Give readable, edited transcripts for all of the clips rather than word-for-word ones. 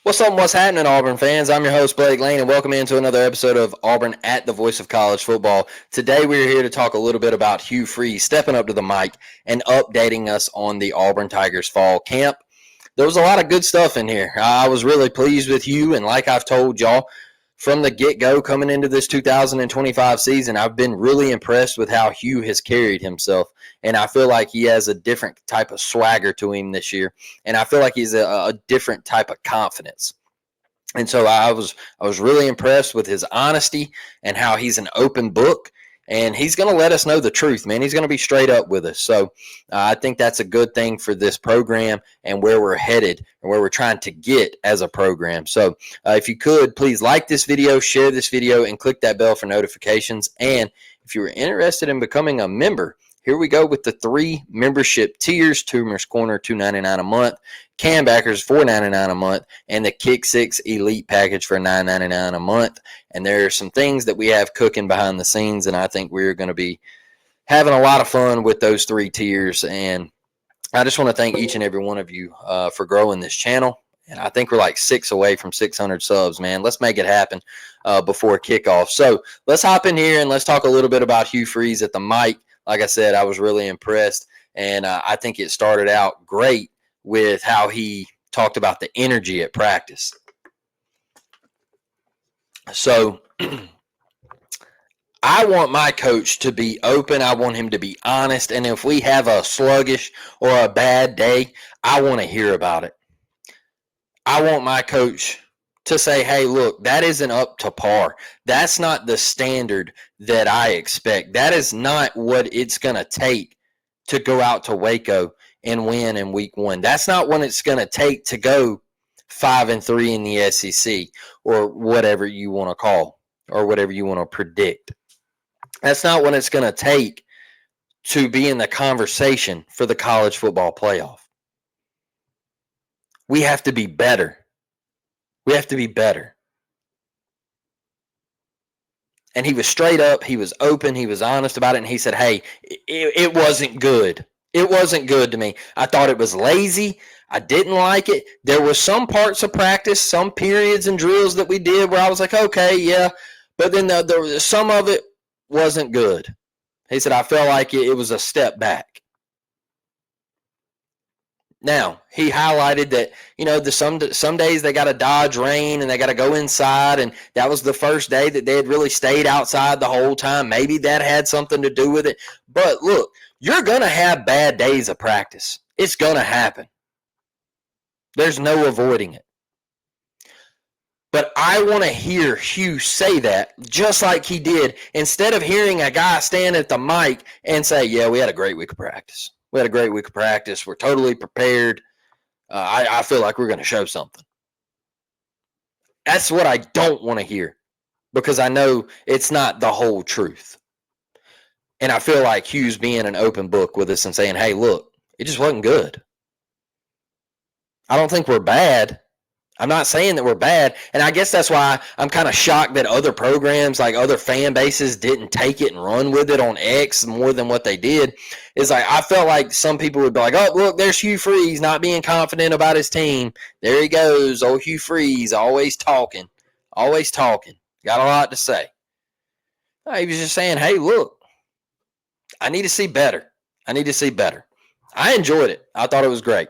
What's up? What's happening, Auburn fans? I'm your host, Blake Lane, and welcome into another episode of Auburn at the Voice of College Football. Today, we're here to talk a little bit about Hugh Freeze stepping up to the mic and updating us on the Auburn Tigers fall camp. There was a lot of good stuff in here. I was really pleased with Hugh, and like I've told y'all, from the get-go coming into this 2025 season, I've been really impressed with how Hugh has carried himself, and I feel like he has a different type of swagger to him this year, and I feel like he's a different type of confidence. And so I was really impressed with his honesty and how he's an open book, and he's going to let us know the truth, man. He's going to be straight up with us. So I think that's a good thing for this program and where we're headed and where we're trying to get as a program. So if you could, please like this video, share this video, and click that bell for notifications. And if you were interested in becoming a member, here we go with the 3 membership tiers: Tumors Corner, $2.99 a month, Cam Backers, $4.99 a month, and the Kick 6 Elite Package for $9.99 a month. And there are some things that we have cooking behind the scenes, and I think we're going to be having a lot of fun with those 3 tiers. And I just want to thank each and every one of you for growing this channel. And I think we're like 6 away from 600 subs, man. Let's make it happen before kickoff. So let's hop in here and let's talk a little bit about Hugh Freeze at the mic. Like I said, I was really impressed, and I think it started out great with how he talked about the energy at practice. So I want my coach to be open. I want him to be honest, and if we have a sluggish or a bad day, I want to hear about it. I want my coach to say, hey, look, that isn't up to par. That's not the standard that I expect. That is not what it's going to take to go out to Waco and win in week 1. That's not what it's going to take to go 5-3 in the SEC, or whatever you want to call, or whatever you want to predict. That's not what it's going to take to be in the conversation for the college football playoff. We have to be better. We have to be better. And he was straight up. He was open. He was honest about it. And he said, hey, it wasn't good. It wasn't good to me. I thought it was lazy. I didn't like it. There were some parts of practice, some periods and drills that we did where I was like, okay, yeah. But then some of it wasn't good. He said, I felt like it was a step back. Now, he highlighted that, some days they got to dodge rain and they got to go inside, and that was the first day that they had really stayed outside the whole time. Maybe that had something to do with it. But look, you're going to have bad days of practice. It's going to happen. There's no avoiding it. But I want to hear Hugh say that just like he did, instead of hearing a guy stand at the mic and say, yeah, we had a great week of practice. We had a great week of practice. We're totally prepared. I feel like we're going to show something. That's what I don't want to hear, because I know it's not the whole truth. And I feel like Hugh's being an open book with us and saying, hey, look, it just wasn't good. I don't think we're bad. I'm not saying that we're bad. And I guess that's why I'm kind of shocked that other programs, like other fan bases, didn't take it and run with it on X more than what they did. Is like, I felt like some people would be like, oh, look, there's Hugh Freeze not being confident about his team. There he goes, old Hugh Freeze, always talking. Got a lot to say. No, he was just saying, hey, look, I need to see better. I enjoyed it. I thought it was great.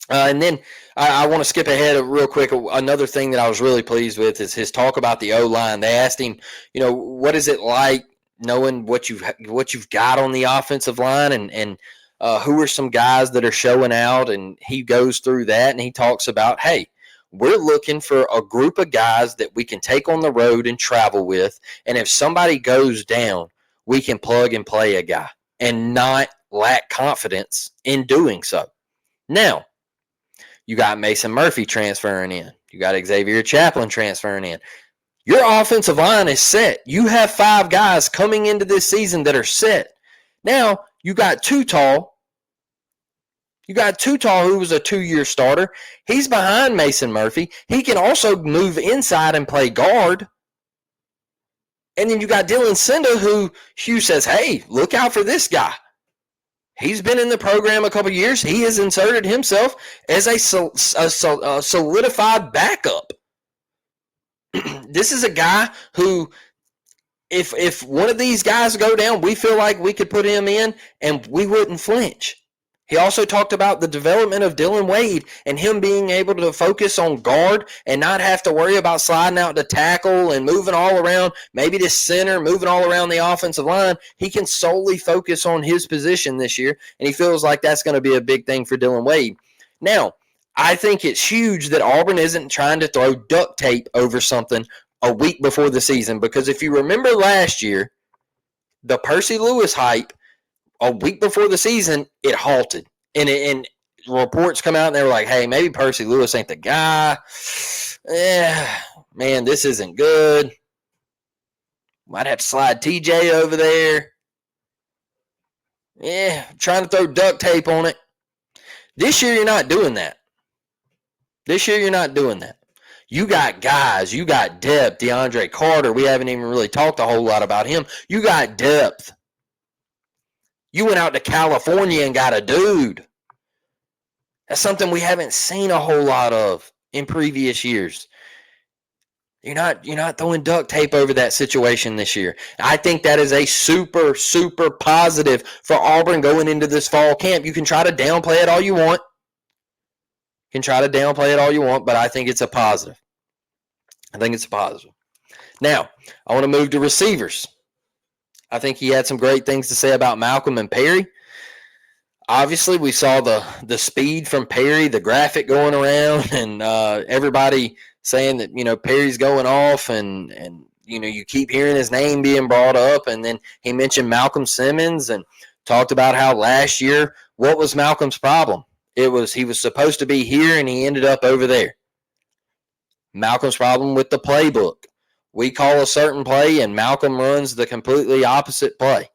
And then I want to skip ahead real quick. Another thing that I was really pleased with is his talk about the O-line. They asked him, what is it like knowing what you've got on the offensive line, and who are some guys that are showing out? And he goes through that, and he talks about, hey, we're looking for a group of guys that we can take on the road and travel with. And if somebody goes down, we can plug and play a guy and not lack confidence in doing so. Now, you got Mason Murphy transferring in. You got Xavier Chaplin transferring in. Your offensive line is set. You have 5 guys coming into this season that are set. Now, you got Tutal. You got Tutal, who was a 2-year starter. He's behind Mason Murphy. He can also move inside and play guard. And then you got Dylan Senda, who Hugh says, hey, look out for this guy. He's been in the program a couple of years. He has inserted himself as a solidified backup. This is a guy who, if one of these guys go down, we feel like we could put him in and we wouldn't flinch. He also talked about the development of Dillon Wade and him being able to focus on guard and not have to worry about sliding out to tackle and moving all around, maybe to center, moving all around the offensive line. He can solely focus on his position this year, and he feels like that's going to be a big thing for Dillon Wade. Now, I think it's huge that Auburn isn't trying to throw duct tape over something a week before the season, because if you remember last year, the Percy Lewis hype, a week before the season, it halted. And reports come out and they were like, hey, maybe Percy Lewis ain't the guy. Man, this isn't good. Might have to slide TJ over there. Trying to throw duct tape on it. This year, you're not doing that. You got guys. You got depth. DeAndre Carter, we haven't even really talked a whole lot about him. You got depth. You went out to California and got a dude. That's something we haven't seen a whole lot of in previous years. You're not throwing duct tape over that situation this year. I think that is a super, super positive for Auburn going into this fall camp. You can try to downplay it all you want. But I think it's a positive. Now, I want to move to receivers. I think he had some great things to say about Malcolm and Perry. Obviously, we saw the speed from Perry, the graphic going around, and everybody saying that, Perry's going off, and you keep hearing his name being brought up. And then he mentioned Malcolm Simmons and talked about how last year, what was Malcolm's problem? He was supposed to be here, and he ended up over there. Malcolm's problem with the playbook. We call a certain play, and Malcolm runs the completely opposite play.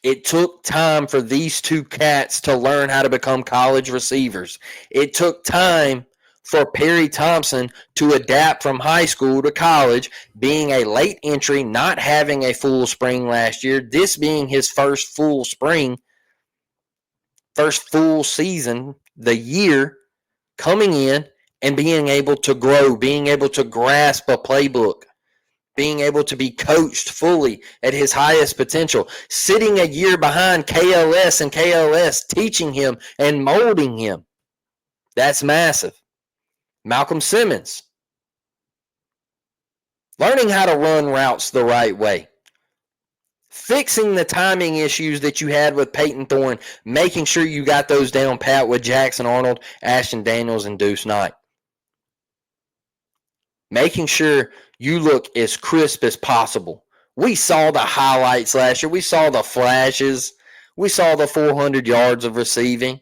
It took time for these two cats to learn how to become college receivers. It took time for Perry Thompson to adapt from high school to college, being a late entry, not having a full spring last year, this being his first full spring, first full season, the year, coming in and being able to grow, being able to grasp a playbook, being able to be coached fully at his highest potential, sitting a year behind KLS and KLS teaching him and molding him. That's massive. Malcolm Simmons, learning how to run routes the right way, fixing the timing issues that you had with Peyton Thorne, making sure you got those down pat with Jackson Arnold, Ashton Daniels, and Deuce Knight. Making sure you look as crisp as possible. We saw the highlights last year. We saw the flashes. We saw the 400 yards of receiving.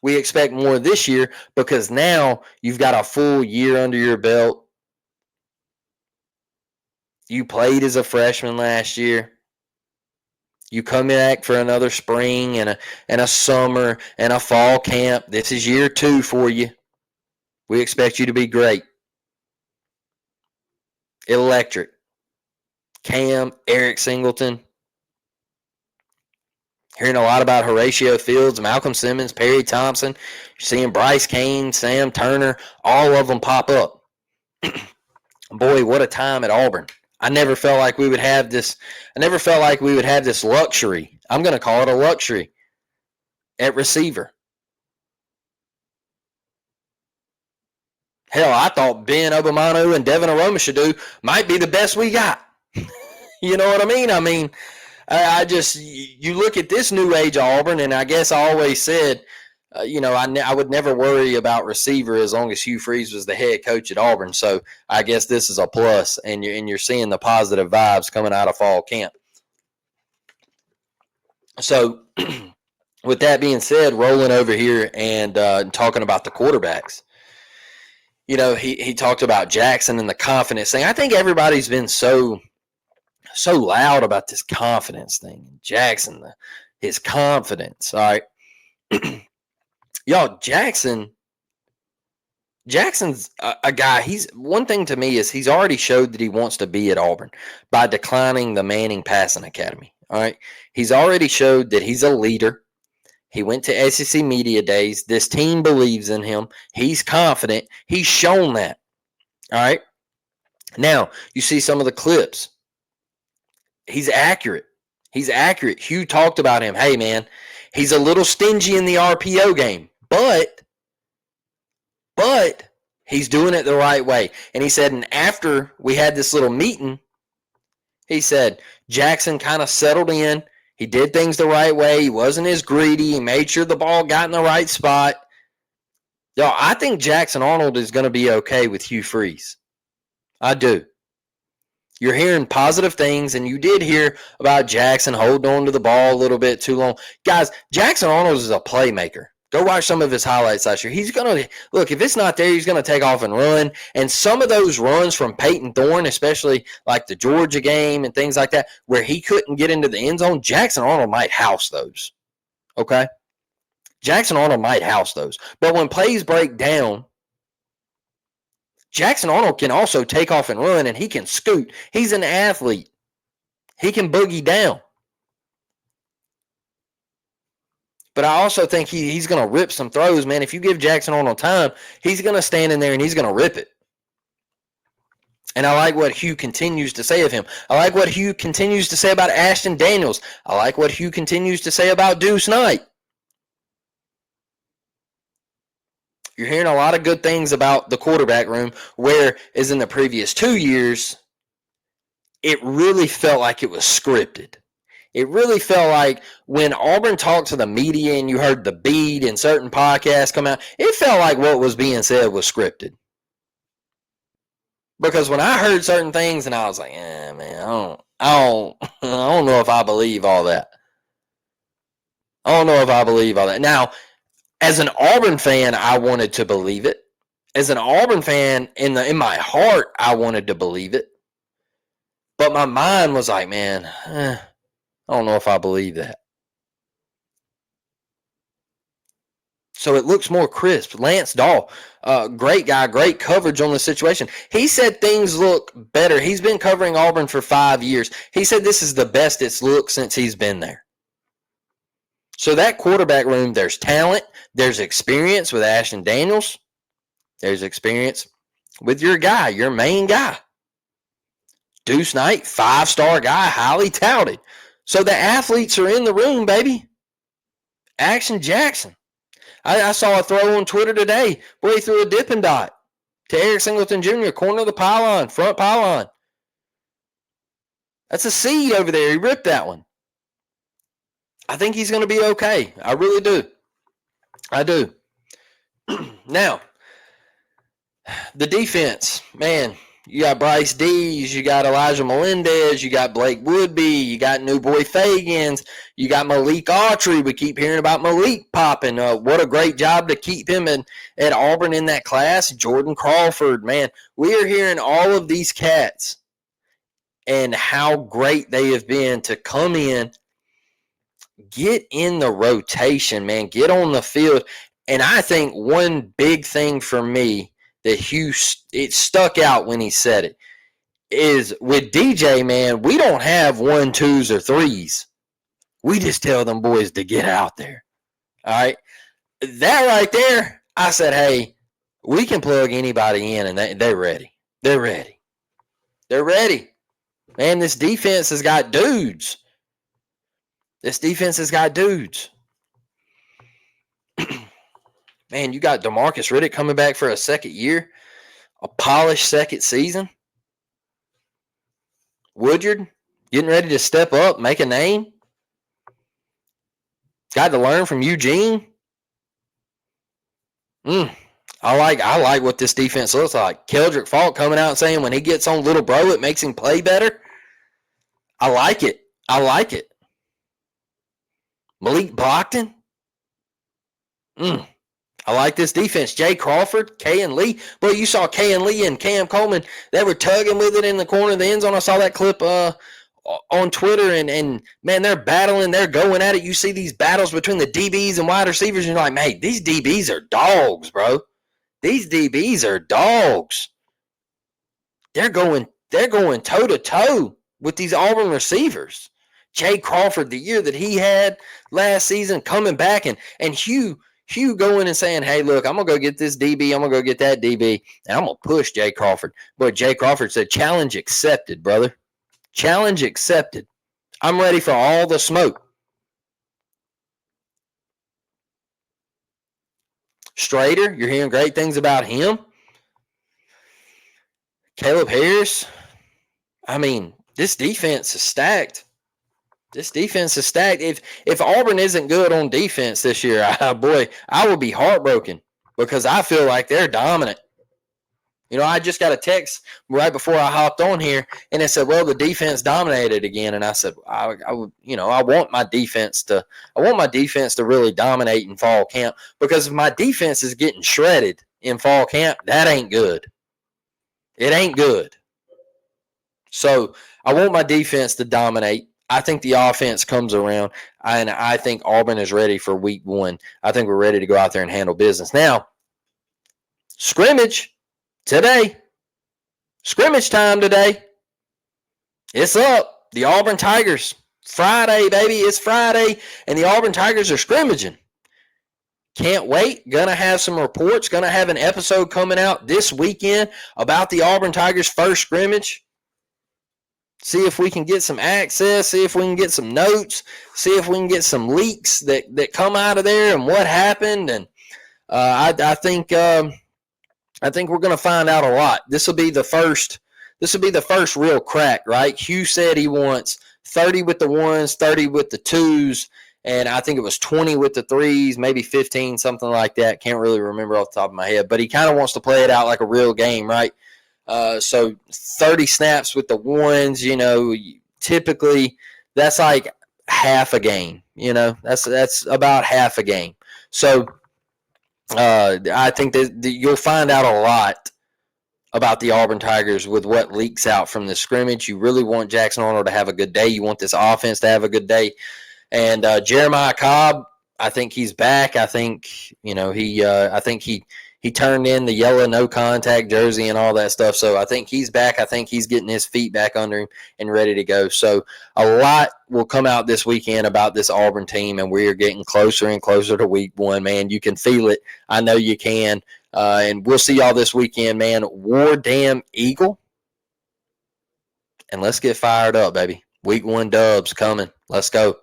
We expect more this year because now you've got a full year under your belt. You played as a freshman last year. You come back for another spring and a summer and a fall camp. This is year 2 for you. We expect you to be great. Electric. Cam, Eric Singleton. Hearing a lot about Horatio Fields, Malcolm Simmons, Perry Thompson. You're seeing Bryce Kane, Sam Turner, all of them pop up. Boy, what a time at Auburn. I never felt like we would have this luxury. I'm going to call it a luxury at receiver. Hell, I thought Ben Obamanu and Devin Aromashadu might be the best we got. You know what I mean? You look at this new age Auburn, and I guess I always said, I would never worry about receiver as long as Hugh Freeze was the head coach at Auburn. So I guess this is a plus, and you're seeing the positive vibes coming out of fall camp. So with that being said, rolling over here and talking about the quarterbacks. He talked about Jackson and the confidence thing. I think everybody's been so loud about this confidence thing. Jackson, his confidence. All right. Y'all, Jackson's a guy. One thing to me is he's already showed that he wants to be at Auburn by declining the Manning Passing Academy. All right. He's already showed that he's a leader. He went to SEC Media Days. This team believes in him. He's confident. He's shown that. All right. Now, you see some of the clips. He's accurate. He's accurate. Hugh talked about him. Hey, man, he's a little stingy in the RPO game, but he's doing it the right way. And he said, and after we had this little meeting, he said, Jackson kind of settled in. He did things the right way. He wasn't as greedy. He made sure the ball got in the right spot. Yo, I think Jackson Arnold is going to be okay with Hugh Freeze. I do. You're hearing positive things, and you did hear about Jackson holding on to the ball a little bit too long. Guys, Jackson Arnold is a playmaker. Go watch some of his highlights last year. He's going to, look, if it's not there, he's going to take off and run. And some of those runs from Peyton Thorne, especially like the Georgia game and things like that, where he couldn't get into the end zone, Jackson Arnold might house those. Okay? Jackson Arnold might house those. But when plays break down, Jackson Arnold can also take off and run, and he can scoot. He's an athlete. He can boogie down. But I also think he's going to rip some throws, man. If you give Jackson Arnold time, he's going to stand in there and he's going to rip it. And I like what Hugh continues to say of him. I like what Hugh continues to say about Ashton Daniels. I like what Hugh continues to say about Deuce Knight. You're hearing a lot of good things about the quarterback room, whereas in the previous 2 years, it really felt like it was scripted. It really felt like when Auburn talked to the media and you heard the beat and certain podcasts come out, it felt like what was being said was scripted. Because when I heard certain things and I was like, man, I don't know if I believe all that. I don't know if I believe all that. Now, as an Auburn fan, I wanted to believe it. As an Auburn fan, in my heart, I wanted to believe it. But my mind was like, man, I don't know if I believe that. So it looks more crisp. Lance Dahl, great guy, great coverage on the situation. He said things look better. He's been covering Auburn for 5 years. He said this is the best it's looked since he's been there. So that quarterback room, there's talent, there's experience with Ashton Daniels, there's experience with your guy, your main guy. Deuce Knight, 5-star guy, highly touted. So the athletes are in the room, baby. Action Jackson. I saw a throw on Twitter today where he threw a Dippin' Dot to Eric Singleton Jr., corner of the pylon, front pylon. That's a seed over there. He ripped that one. I think he's going to be okay. I really do. I do. Now, the defense, man, you got Bryce Dees, you got Elijah Melendez, you got Blake Woodby, you got new boy Fagans, you got Malik Autry. We keep hearing about Malik popping. What a great job to keep him at Auburn in that class. Jordan Crawford, man, we are hearing all of these cats and how great they have been to come in, get in the rotation, man, get on the field. And I think one big thing for me that Hugh, it stuck out when he said it, is with DJ, man, we don't have 1, 2s, or 3s. We just tell them boys to get out there. All right? That right there, I said, hey, we can plug anybody in, and they're ready. They're ready. They're ready. Man, this defense has got dudes. This defense has got dudes. Man, you got DeMarcus Riddick coming back for a second year, a polished second season. Woodyard getting ready to step up, make a name. Got to learn from Eugene. I like what this defense looks like. Keldrick Faulk coming out saying when he gets on little bro, it makes him play better. I like it. I like it. Malik Blockton. I like this defense. Jay Crawford, Kay and Lee. Boy, you saw Kay and Lee and Cam Coleman. They were tugging with it in the corner of the end zone. I saw that clip on Twitter, and man, they're battling. They're going at it. You see these battles between the DBs and wide receivers, and you're like, man, these DBs are dogs, bro. These DBs are dogs. They're going toe-to-toe with these Auburn receivers. Jay Crawford, the year that he had last season, coming back, and Hugh going and saying, hey, look, I'm going to go get this DB. I'm going to go get that DB, and I'm going to push Jay Crawford. But Jay Crawford said, challenge accepted, brother. Challenge accepted. I'm ready for all the smoke. Strader, you're hearing great things about him. Caleb Harris. I mean, this defense is stacked. This defense is stacked. If Auburn isn't good on defense this year, I will be heartbroken because I feel like they're dominant. You know, I just got a text right before I hopped on here, and it said, "Well, the defense dominated again." And I said, "I want my defense to really dominate in fall camp because if my defense is getting shredded in fall camp, that ain't good. It ain't good. So I want my defense to dominate. I think the offense comes around, and I think Auburn is ready for week 1. I think we're ready to go out there and handle business. Now, scrimmage today. Scrimmage time today. It's up. The Auburn Tigers. Friday, baby. It's Friday, and the Auburn Tigers are scrimmaging. Can't wait. Gonna have some reports. Gonna have an episode coming out this weekend about the Auburn Tigers' first scrimmage. See if we can get some access, see if we can get some notes, see if we can get some leaks that come out of there and what happened. And I think we're going to find out a lot. This will be the first real crack, right? Hugh said he wants 30 with the 1s, 30 with the 2s, and I think it was 20 with the 3s, maybe 15, something like that. Can't really remember off the top of my head, but he kind of wants to play it out like a real game, right? So 30 snaps with the 1s, you know, typically that's like half a game, you know, that's about half a game. So I think that you'll find out a lot about the Auburn Tigers with what leaks out from the scrimmage. You really want Jackson Arnold to have a good day. You want this offense to have a good day. And Jeremiah Cobb, I think he's back. I think, you know, I think he turned in the yellow no contact jersey and all that stuff. So I think he's back. I think he's getting his feet back under him and ready to go. So a lot will come out this weekend about this Auburn team, and we are getting closer and closer to week 1, man. You can feel it. I know you can. And we'll see y'all this weekend, man. War damn Eagle. And let's get fired up, baby. Week 1 dubs coming. Let's go.